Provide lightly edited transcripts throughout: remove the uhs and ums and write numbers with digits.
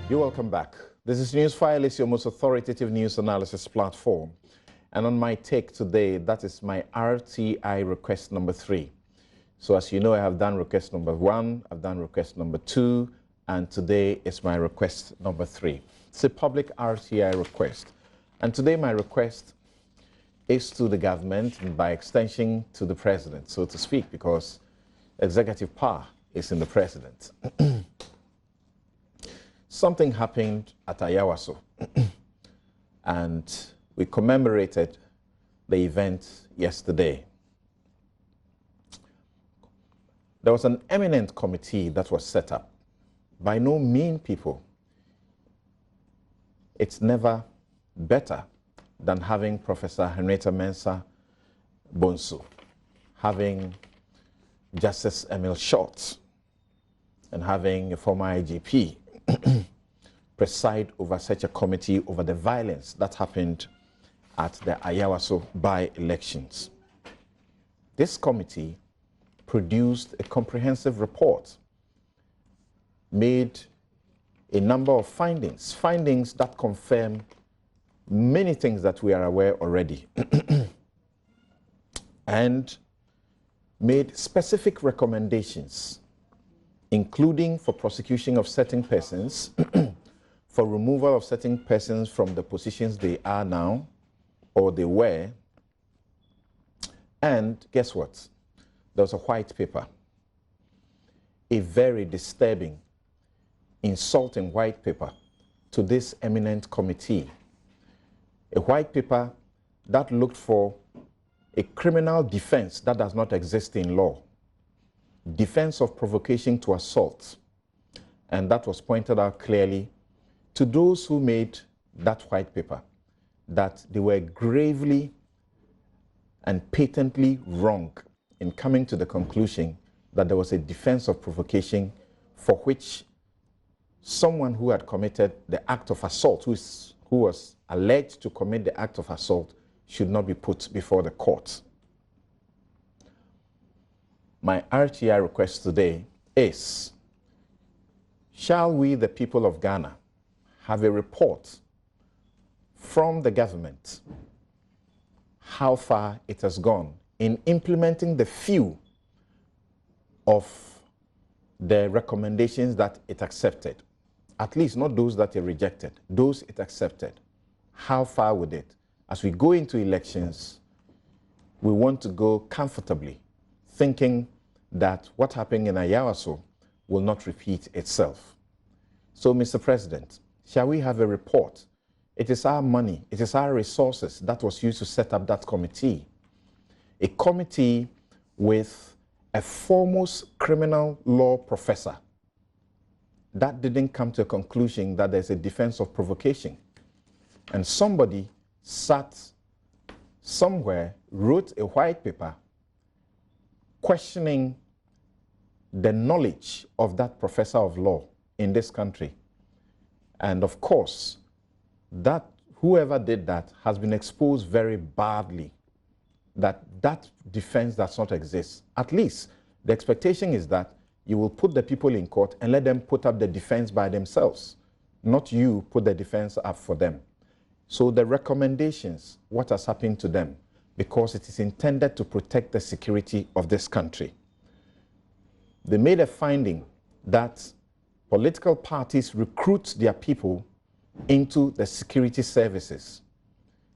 You're welcome back. This is Newsfile, it's your most authoritative news analysis platform. And on my take today, that is my RTI request number 3. So as you know, I have done request number 1, I've done request number 2, and today is my request number 3. It's a public RTI request. And today my request is to the government and by extension to the president, so to speak, because executive power is in the president. Something happened at Ayawaso, and we commemorated the event yesterday. There was an eminent committee that was set up by no mean people. It's never better than having Professor Henrietta Mensah Bonsu, having Justice Emil Schultz, and having a former IGP preside over such a committee over the violence that happened at the Ayawaso by-elections. This committee produced a comprehensive report, made a number of findings that confirm many things that we are aware already, and made specific recommendations, including for prosecution of certain persons, for removal of certain persons from the positions they are now, or they were. And guess what? There was a white paper, a very disturbing, insulting white paper to this eminent committee. A white paper that looked for a criminal defense that does not exist in law. Defense of provocation to assault. And that was pointed out clearly to those who made that white paper, that they were gravely and patently wrong in coming to the conclusion that there was a defense of provocation for which someone who had committed the act of assault, who was alleged to commit the act of assault, should not be put before the court. My RTI request today is, shall we, the people of Ghana, have a report from the government how far it has gone in implementing the few of the recommendations that it accepted, at least not those that it rejected, those it accepted. How far with it? As we go into elections, we want to go comfortably, thinking that what happened in Ayawaso will not repeat itself. So, Mr. President, shall we have a report? It is our money, it is our resources that was used to set up that committee. A committee with a foremost criminal law professor that didn't come to a conclusion that there's a defense of provocation. And somebody sat somewhere, wrote a white paper questioning the knowledge of that professor of law in this country. And of course, that whoever did that has been exposed very badly, that defense does not exist. At least the expectation is that you will put the people in court and let them put up the defense by themselves, not you put the defense up for them. So the recommendations, what has happened to them, because it is intended to protect the security of this country. They made a finding that political parties recruit their people into the security services.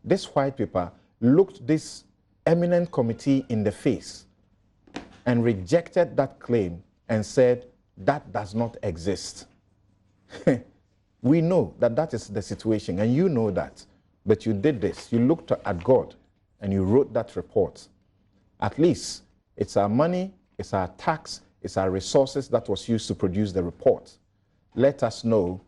This white paper looked this eminent committee in the face and rejected that claim and said that does not exist. We know that that is the situation, and you know that, but you did this. You looked at God and you wrote that report. At least it's our money, it's our tax, it's our resources that was used to produce the report. Let us know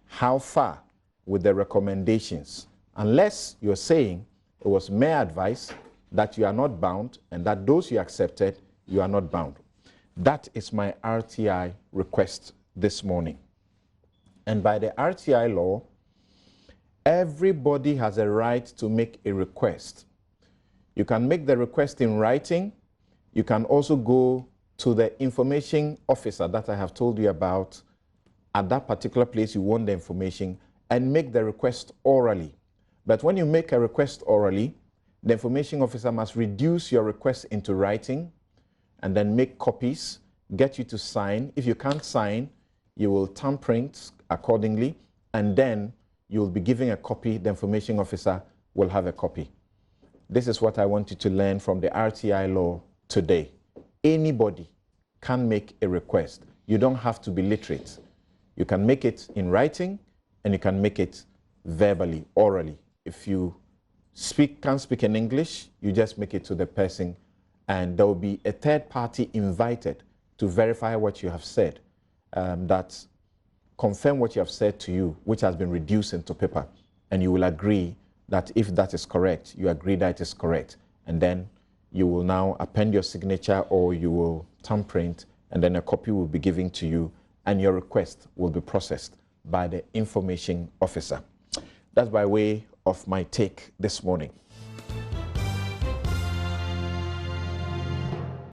how far with the recommendations, unless you're saying it was mere advice, that you are not bound, and that those you accepted, you are not bound. That is my RTI request this morning. And by the RTI law, everybody has a right to make a request. You can make the request in writing. You can also go to the information officer that I have told you about at that particular place you want the information and make the request orally. But when you make a request orally, the information officer must reduce your request into writing and then make copies, get you to sign. If you can't sign, you will thumbprint accordingly, and then you will be giving a copy. The information officer will have a copy. This is what I want you to learn from the RTI law today. Anybody can make a request. You don't have to be literate. You can make it in writing and you can make it verbally, orally. If you can't speak in English, you just make it to the person, and there will be a third party invited to verify what you have said, that confirm what you have said to you, which has been reduced into paper, and you will agree that if that is correct, you agree that it is correct, and then you will now append your signature or you will thumbprint, and then a copy will be given to you, and your request will be processed by the information officer. That's by way of my take this morning.